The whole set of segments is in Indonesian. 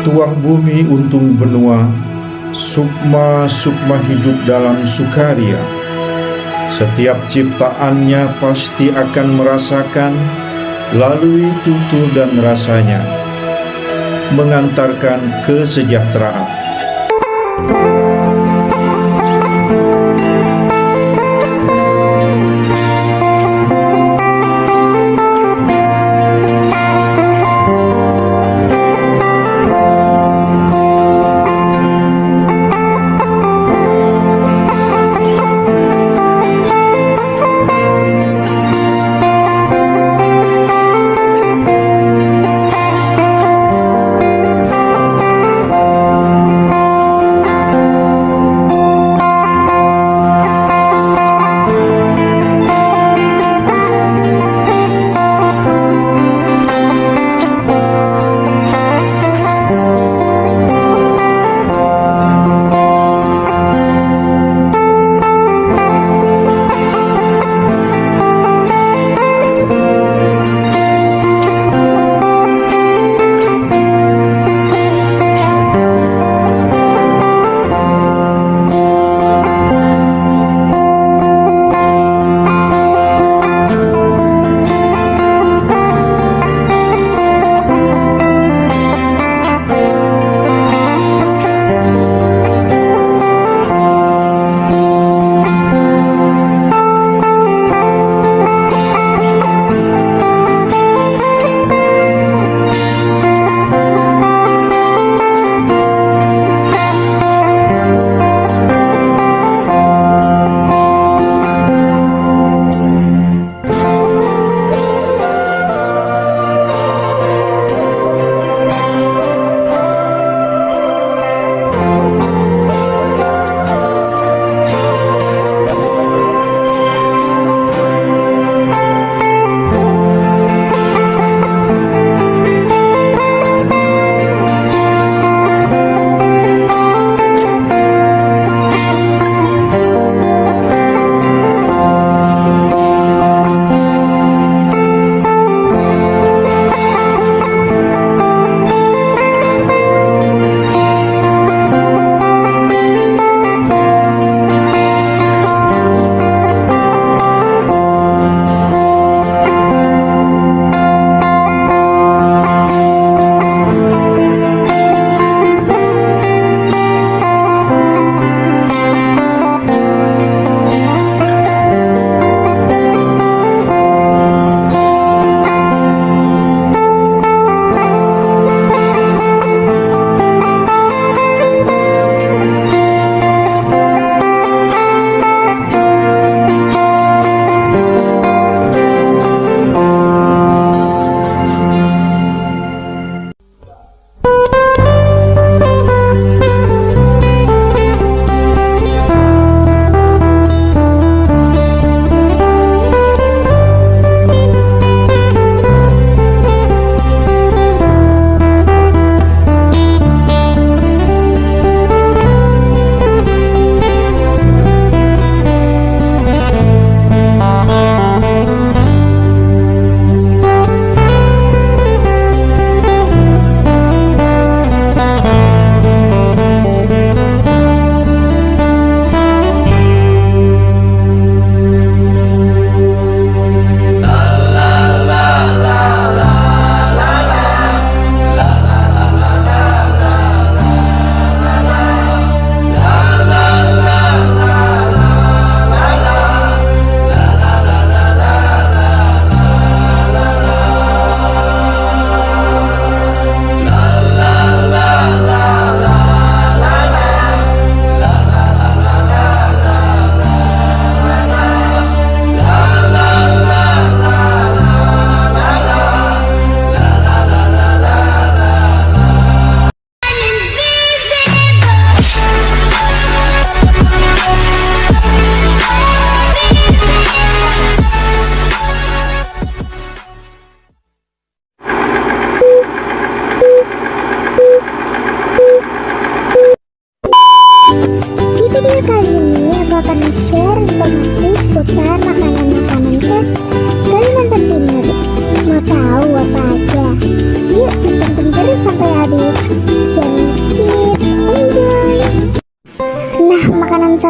tuah bumi untung benua, sukma-sukma hidup dalam sukaria. Setiap ciptaannya pasti akan merasakan, lalui tutur dan rasanya, mengantarkan kesejahteraan.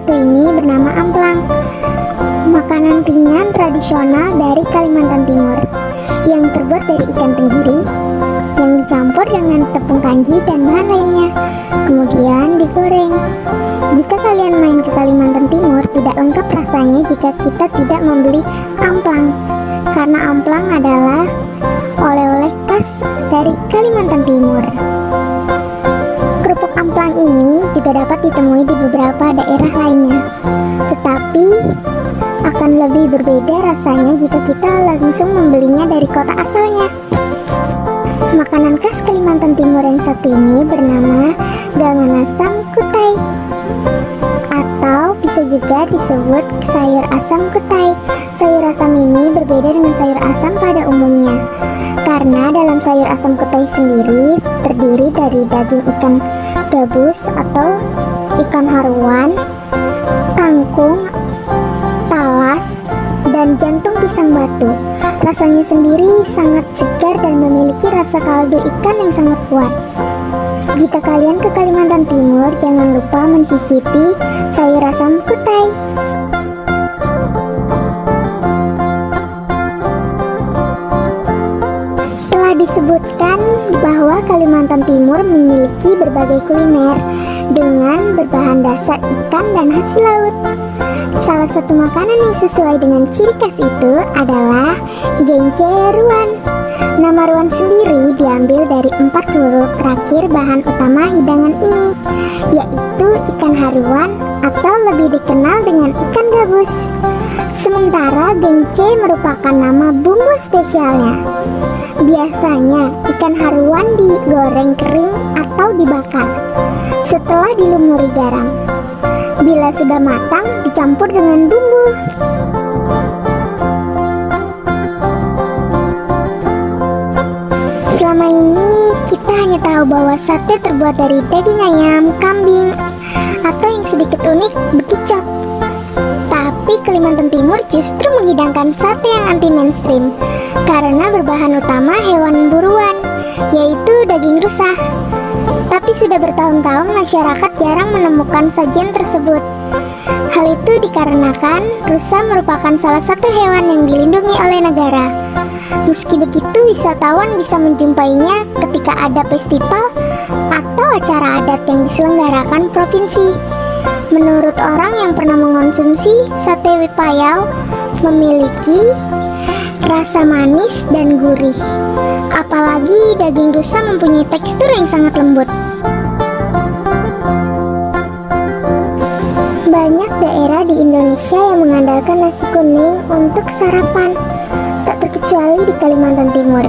satu ini bernama amplang, makanan ringan tradisional dari Kalimantan Timur yang terbuat dari ikan tenggiri yang dicampur dengan tepung kanji dan bahan lainnya, kemudian digoreng. Jika kalian main ke Kalimantan Timur, tidak lengkap rasanya jika kita tidak membeli amplang, karena amplang adalah oleh-oleh khas dari Kalimantan Timur. Kerupuk amplang ini juga dapat ditemui di beberapa daerah lainnya, tetapi akan lebih berbeda rasanya jika kita langsung membelinya dari kota asalnya. Makanan khas Kalimantan Timur yang satu ini bernama gangan asam kutai, atau bisa juga disebut sayur asam kutai. Sayur asam ini berbeda dengan sayur asam pada umumnya, karena dalam sayur asam kutai sendiri terdiri dari daging ikan gabus atau ikan haruan, kangkung, talas, dan jantung pisang batu. Rasanya sendiri sangat segar dan memiliki rasa kaldu ikan yang sangat kuat. Jika kalian ke Kalimantan Timur, jangan lupa mencicipi sayur asam kutai. Telah disebutkan bahwa Kalimantan Timur memiliki berbagai kuliner dengan berbahan dasar ikan dan hasil laut. Salah satu makanan yang sesuai dengan ciri khas itu adalah genje ruan. Nama ruan sendiri diambil dari 4 huruf terakhir bahan utama hidangan ini, yaitu ikan haruan atau lebih dikenal dengan ikan gabus. Sementara genje merupakan nama bumbu spesialnya. Biasanya ikan haruan digoreng kering atau dibakar setelah dilumuri garam. Bila sudah matang, dicampur dengan bumbu. Selama ini kita hanya tahu bahwa sate terbuat dari daging ayam, kambing, atau yang sedikit unik, bekicot. Tapi Kalimantan Timur justru menghidangkan sate yang anti mainstream karena berbahan utama hewan buruan, yaitu daging rusa. Tapi sudah bertahun-tahun masyarakat jarang menemukan sajian tersebut. Hal itu dikarenakan rusa merupakan salah satu hewan yang dilindungi oleh negara. Meski begitu, wisatawan bisa menjumpainya ketika ada festival atau acara adat yang diselenggarakan provinsi. Menurut orang yang pernah mengonsumsi, sate Wipayau memiliki rasa manis dan gurih. Apalagi daging rusa mempunyai tekstur yang sangat lembut. Banyak daerah di Indonesia yang mengandalkan nasi kuning untuk sarapan, tak terkecuali di Kalimantan Timur.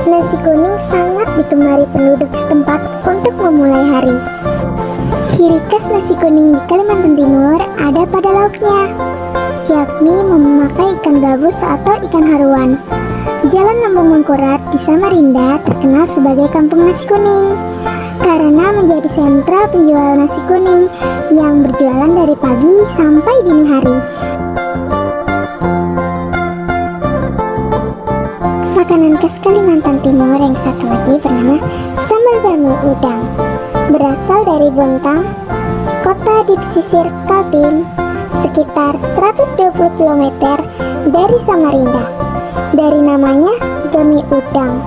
Nasi kuning sangat digemari penduduk setempat untuk memulai hari. Ciri khas nasi kuning di Kalimantan Timur ada pada lauknya, yakni memakai ikan gabus atau ikan haruan. Jalan Lambung Mangkurat di Samarinda terkenal sebagai kampung nasi kuning karena menjadi sentra penjual nasi kuning yang berjualan dari pagi sampai dini hari. Makanan khas Kalimantan Timur yang satu lagi bernama sambal gami udang. Berasal dari Bontang, kota di pesisir Kaltim, sekitar 120 km dari Samarinda. Dari namanya gami udang,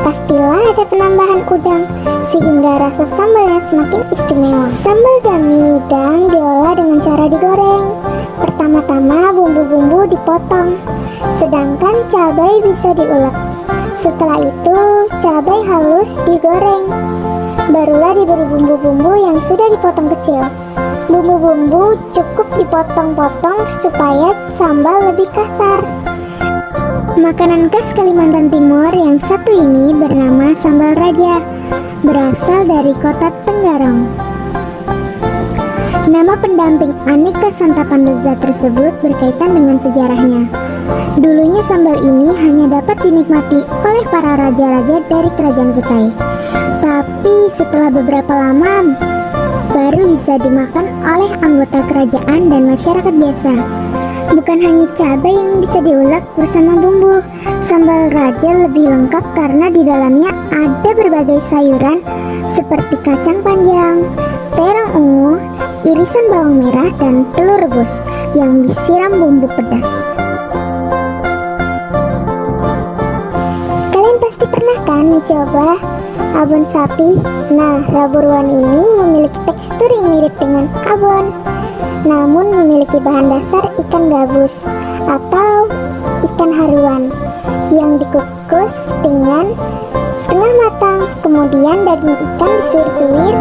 pastilah ada penambahan udang sehingga rasa sambalnya semakin istimewa. Sambal gami udang diolah dengan cara digoreng. Pertama-tama bumbu-bumbu dipotong, sedangkan cabai bisa diulek. Setelah itu cabai halus digoreng, barulah diberi bumbu-bumbu yang sudah dipotong kecil. Bumbu-bumbu cukup dipotong-potong supaya sambal lebih kasar. Makanan khas Kalimantan Timur yang satu ini bernama sambal raja, berasal dari kota Tenggarong. Nama pendamping aneka santapan lezat tersebut berkaitan dengan sejarahnya. Dulunya sambal ini hanya dapat dinikmati oleh para raja-raja dari kerajaan Kutai. Tapi setelah beberapa lama baru bisa dimakan oleh anggota kerajaan dan masyarakat biasa. Bukan hanya cabai yang bisa diulek bersama bumbu, sambal raja lebih lengkap karena di dalamnya ada berbagai sayuran seperti kacang panjang, terong ungu, irisan bawang merah dan telur rebus yang disiram bumbu pedas. Kalian pasti pernah kan mencoba abon sapi? Nah, raburuan ini memiliki tekstur yang mirip dengan abon, namun memiliki bahan dasar ikan gabus atau ikan haruan yang dikukus dengan setengah matang. Kemudian daging ikan disuir-suir,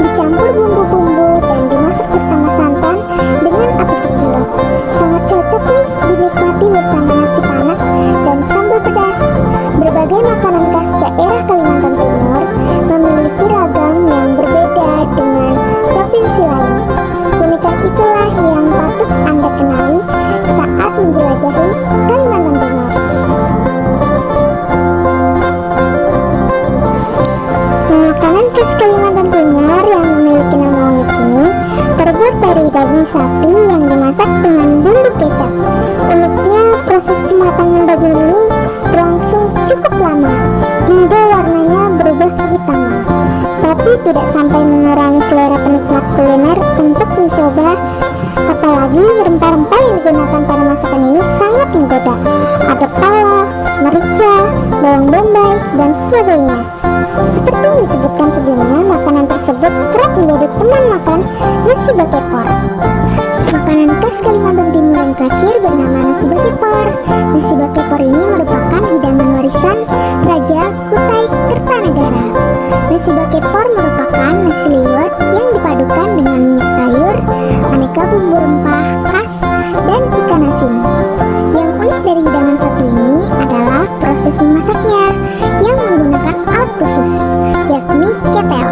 dicampur bumbu-bumbu dan dimasak bersama santan dengan api kecil. Sangat cocok nih dinikmati bersama nasi panas dan sambal pedas. Berbagai makanan khas daerah Kalimantan Timur memiliki ragam yang berbeda dengan provinsi lain. Keunikan itulah yang patut Anda kenali saat menjelajahi Kalimantan Timur. Makanan khas Kalimantan Timur yang memiliki nama unik ini terbuat dari daging sapi yang dimasak dengan bumbu kecap. Uniknya, proses pematangan daging ini berlangsung cukup lama hingga warnanya berubah kehitaman, tapi tidak sampai mengurangi selera penikmat kuliner untuk mencoba. Apalagi rempah-rempah yang digunakan pada masakan ini sangat menggoda. Ada pala, merica, bawang bombay, dan sebagainya. Seperti yang disebutkan sebelumnya, makanan tersebut kerap menjadi teman makan nasi bakepor. Makanan khas Kalimantan Timur yang terakhir bernama nasi bakepor. Nasi bakepor ini merupakan hidangan warisan Raja Kutai Kertanegara. Nasi bakepor merupakan nasi liwet yang dipadukan dengan minyak sayur, aneka bumbu rempah khas, dan ikan asin. Yang unik dari hidangan satu ini adalah proses memasaknya yang menggunakan alat khusus, yakni ketel.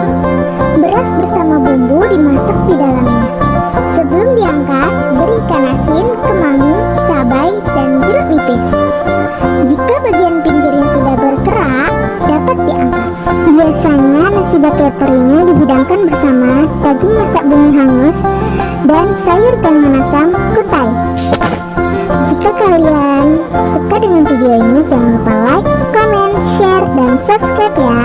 Beras bersama bumbu dimasak di dalamnya. Sebelum diangkat, beri ikan asin, kemangi, cabai, dan jeruk nipis. Jika bagian pinggirnya sudah berkerak, dapat diangkat. Biasanya nasi bakepor ini dihidangkan bersama daging masak bumi hangus dan sayur kangkung asam kutai. Jika kalian suka dengan video ini, jangan lupa like, comment, share, dan subscribe ya.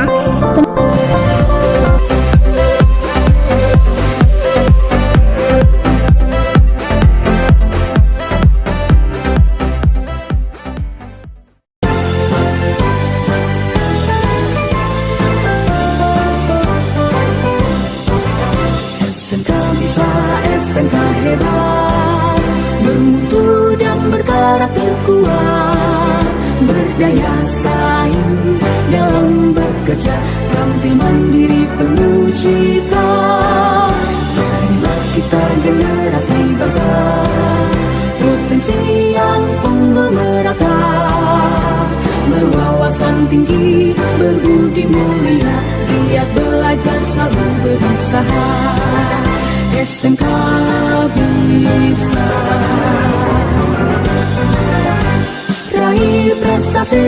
SMK bisa, SMK hebat, bermutu dan berkarakter kuat, berdaya saing dalam bekerja, tampil mandiri penuh cita. Marilah kita generasi bangsa, potensi yang unggul merata, berwawasan tinggi, berbudi mulia, giat belajar selalu berusaha. SMK bisa raih prestasi,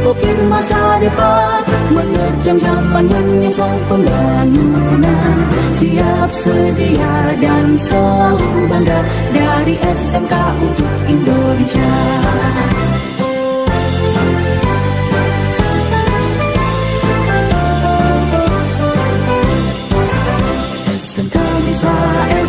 ukir masa depan, menerjang zaman menyongsong pembangunan. Siap sedia dan selalu bangga dari SMK untuk Indonesia. SMK bisa,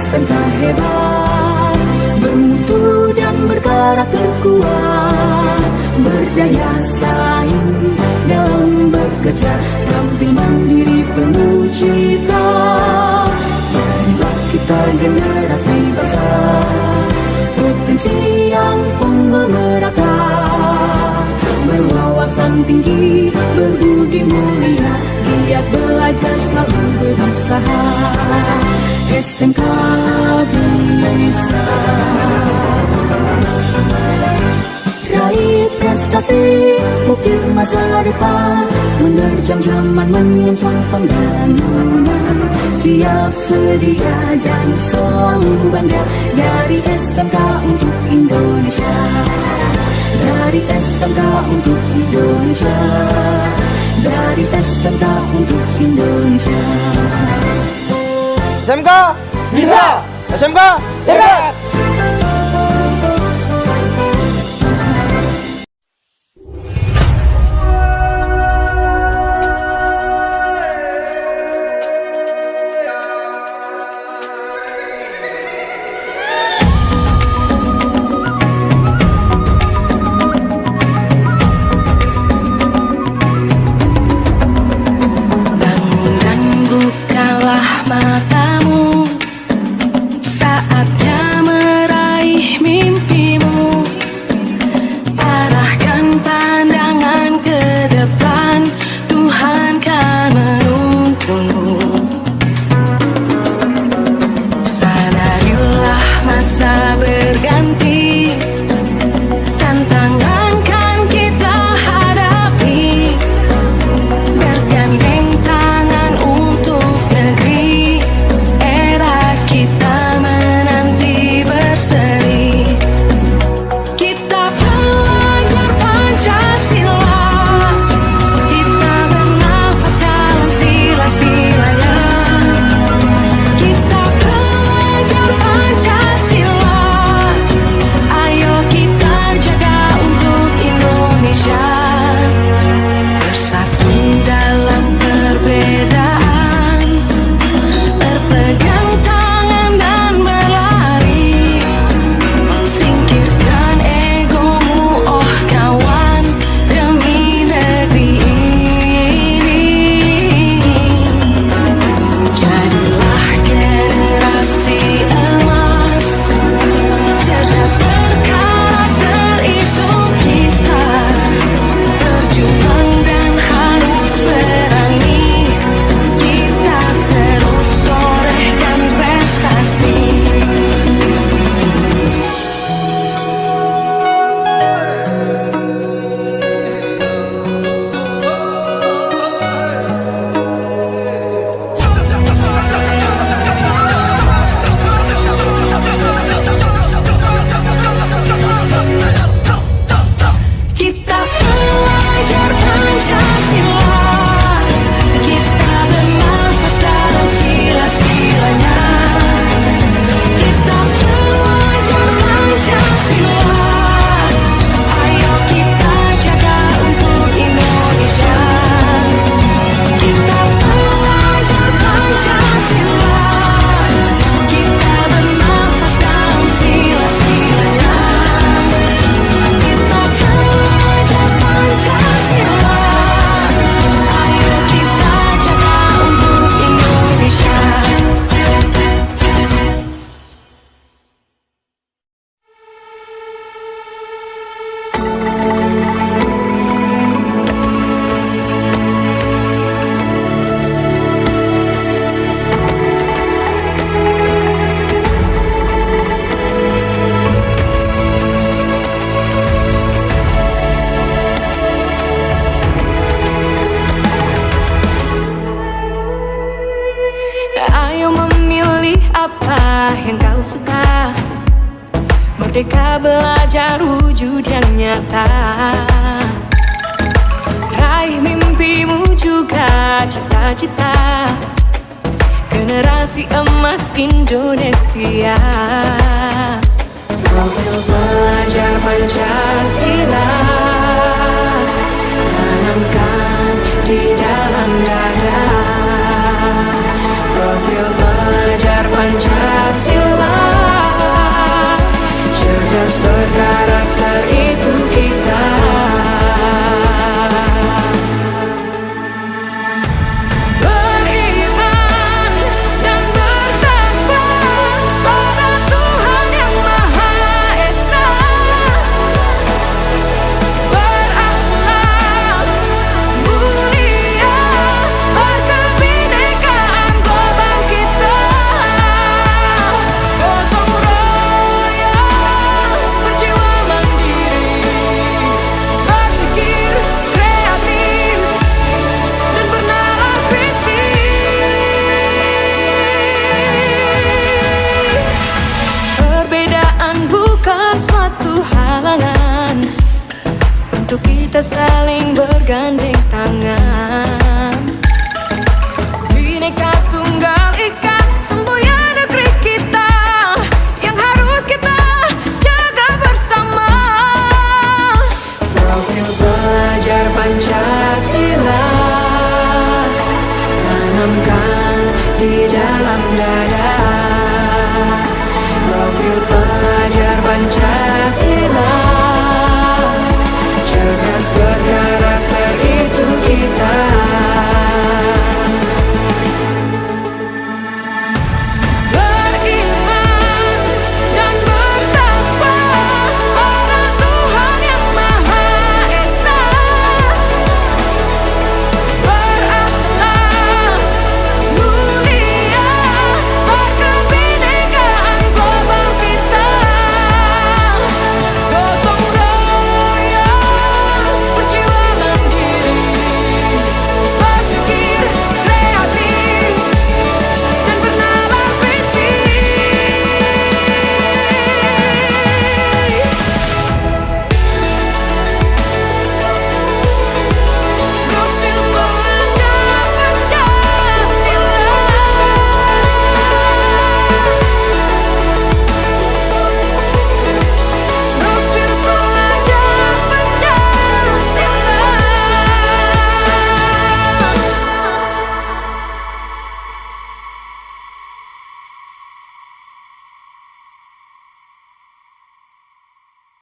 SMK hebat, bermutu dan berkarakter kuat, berdaya saing dalam bekerja, tampil mandiri penuh cita. Marilah kita generasi bangsa, potensi yang unggul merata, berwawasan tinggi, berbudi mulia, giat belajar selalu berusaha. SMK bisa raih prestasi, ukir masa depan, menerjang zaman menyongsong pembangunan. Siap sedia dan selalu bangga dari SMK untuk Indonesia. Dari SMK untuk Indonesia. Dari SMK untuk Indonesia. SMK bisa, SMK hebat. Merdeka belajar wujud yang nyata, raih mimpimu juga cita-cita, generasi emas Indonesia. Profil pelajar Pancasila tanamkan di dalam dada. Profil pelajar Pancasila, cerdas berkarakter itu kita. Beriman dan bertakwa pada Tuhan yang Maha Esa, berakhlak mulia, berkebinekaan global kita. Gotong royong, berjiwa mandiri, berpikir kreatif dan bernalar kritis. Perbedaan bukan suatu halangan untuk kita saling bergandeng tangan.